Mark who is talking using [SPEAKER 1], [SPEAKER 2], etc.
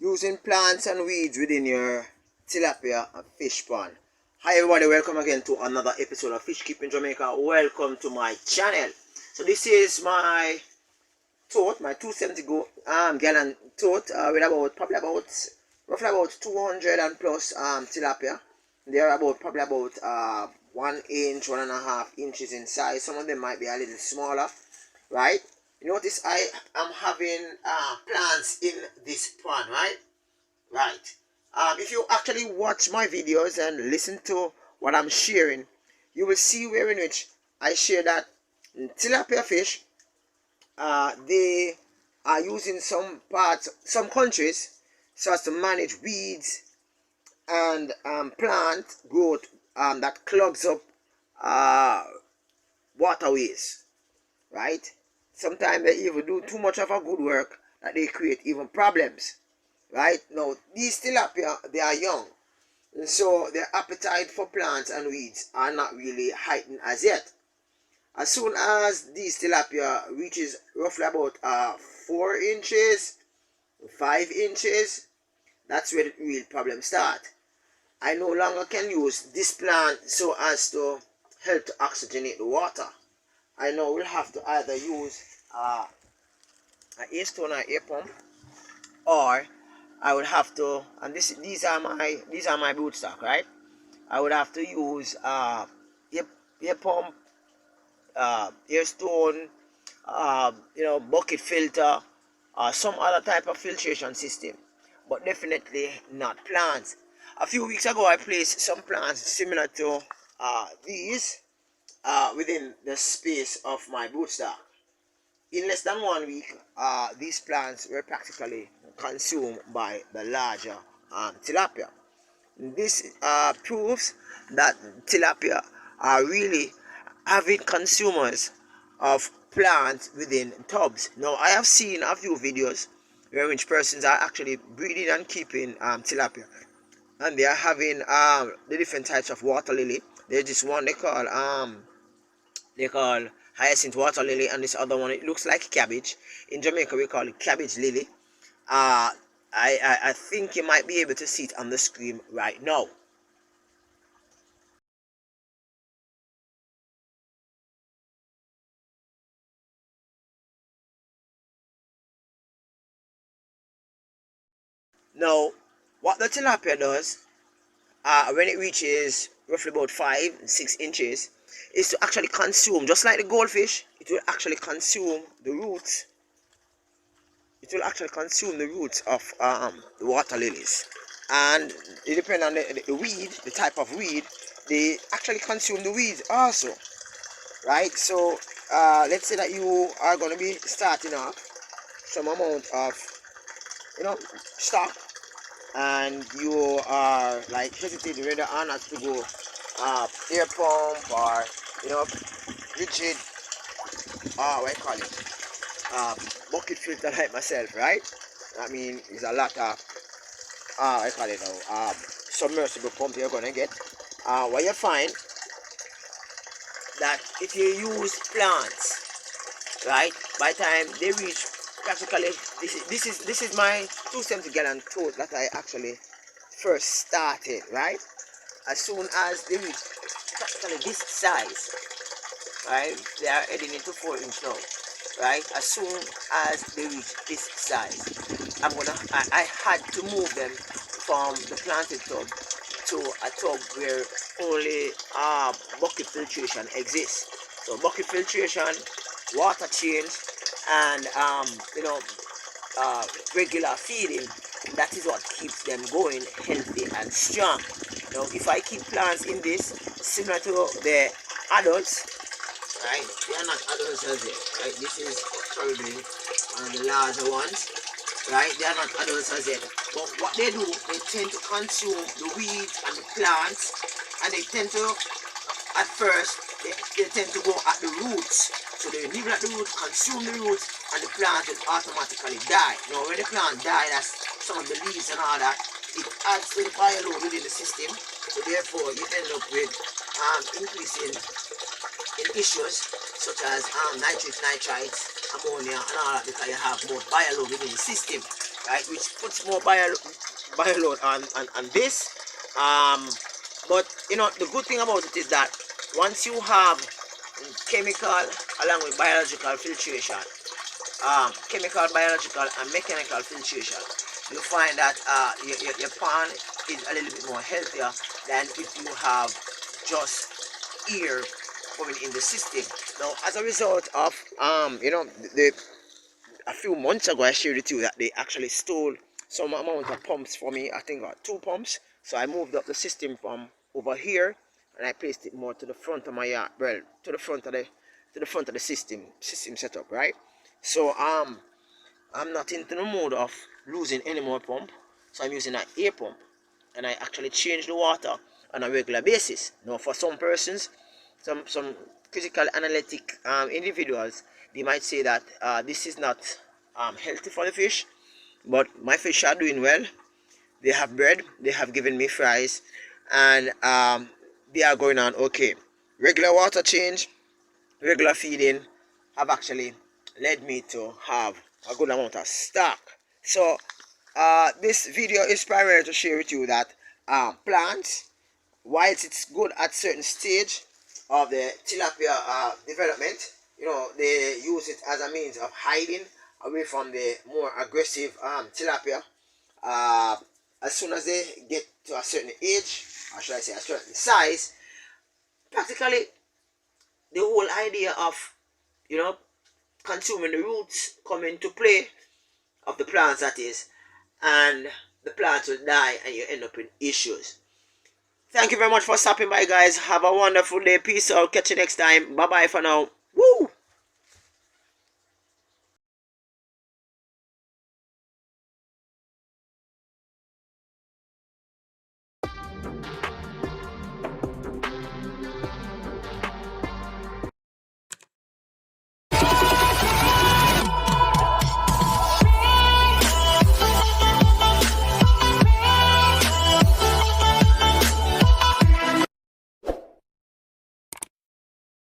[SPEAKER 1] using plants and weeds within your tilapia and fish pond. Hi everybody, welcome again to another episode of Fish Keeping Jamaica. Welcome to my channel. So this is my tote, my 270 gallon tote with roughly about 200 and plus tilapia. They are probably about 1 inch, 1.5 inches in size. Some of them might be a little smaller, right? You notice I am having plants in this pond, right? Right. If you actually watch my videos and listen to what I'm sharing, you will see where in which I share that tilapia fish, they are using some countries, so as to manage weeds and plant growth that clogs up waterways, right? Sometimes they even do too much of a good work that they create even problems, right? Now, these tilapia, they are young, and so their appetite for plants and weeds are not really heightened as yet. As soon as these tilapia reaches roughly about 4 inches, 5 inches, that's where the real problems start. I no longer can use this plant so as to help to oxygenate the water. I now will have to either use an air stone or air pump, or I would have to, and these are my boot stock, right? I would have to use air pump, air stone, bucket filter, or some other type of filtration system, but definitely not plants. A few weeks ago, I placed some plants similar to these within the space of my boot stock. In less than 1 week, these plants were practically consumed by the larger tilapia. This proves that tilapia are really avid consumers of plants within tubs. Now, I have seen a few videos where which persons are actually breeding and keeping tilapia, and they are having the different types of water lily. There's this one they call hyacinth water lily, and this other one, it looks like cabbage. In Jamaica we call it cabbage lily. I think you might be able to see it on the screen right now. Now, what the tilapia does when it reaches roughly about 5-6 inches is to actually consume, just like the goldfish. It will actually consume the roots. It will actually consume the roots of the water lilies, and it depends on the weed, the type of weed. They actually consume the weeds also, right? So let's say that you are going to be starting off some amount of stock, and you are like hesitating whether or not to go air pump or rigid what do you call it, bucket filter like myself, right? I mean, it's a lot of I call it now submersible pump you're gonna get. What you find that if you use plants, right, by the time they reach practically, this is my 270 gallon tote that I actually first started, right? As soon as they reach practically this size, right, they are heading into 4 inch now, right? As soon as they reach this size, I had to move them from the planted tub to a tub where only bucket filtration exists. So bucket filtration, water change, and regular feeding, that is what keeps them going healthy and strong. Now, if I keep plants in this similar to the adults, right, they are not adults as yet, right? This is probably one of the larger ones, right? They are not adults as yet, but what they do, they tend to consume the weeds and the plants, and they tend to, at first, they tend to go at the roots. So they nibble at the roots, consume the roots, and the plant will automatically die. Now, when the plant dies, that's some of the leaves and all that, it adds to the bioload within the system. So therefore, you end up with increasing in issues such as nitrates, ammonia, and all that, because you have more bioload within the system. right, which puts more bioload on this. But you know, the good thing about it is that once you have chemical along with biological filtration, chemical, biological, and mechanical filtration, you find that your pond is a little bit more healthier than if you have just air coming in the system. Now, as a result of you know, a few months ago I shared with you that they actually stole some amount of pumps for me. I think 2 pumps. So I moved up the system from over here and I placed it more to the front of my yard, well, to the front of the system setup, right? So I'm not into the mode of losing any more pump, so I'm using an air pump, and I actually change the water on a regular basis. Now, for some persons, some critical analytic individuals, they might say that this is not healthy for the fish, but my fish are doing well. They have bread, they have given me fries, and they are going on okay. Regular water change, regular feeding have actually led me to have a good amount of stock. So this video is primarily to share with you that plants, whilst it's good at certain stage of the tilapia development, you know, they use it as a means of hiding away from the more aggressive tilapia. uh, as soon as they get to a certain age, or should I say a certain size, practically the whole idea of, you know, consuming the roots come into play, of the plants that is, and the plants will die and you end up in issues. Thank you very much for stopping by, guys. Have a wonderful day. Peace out. Catch you next time. Bye bye for now. Woo!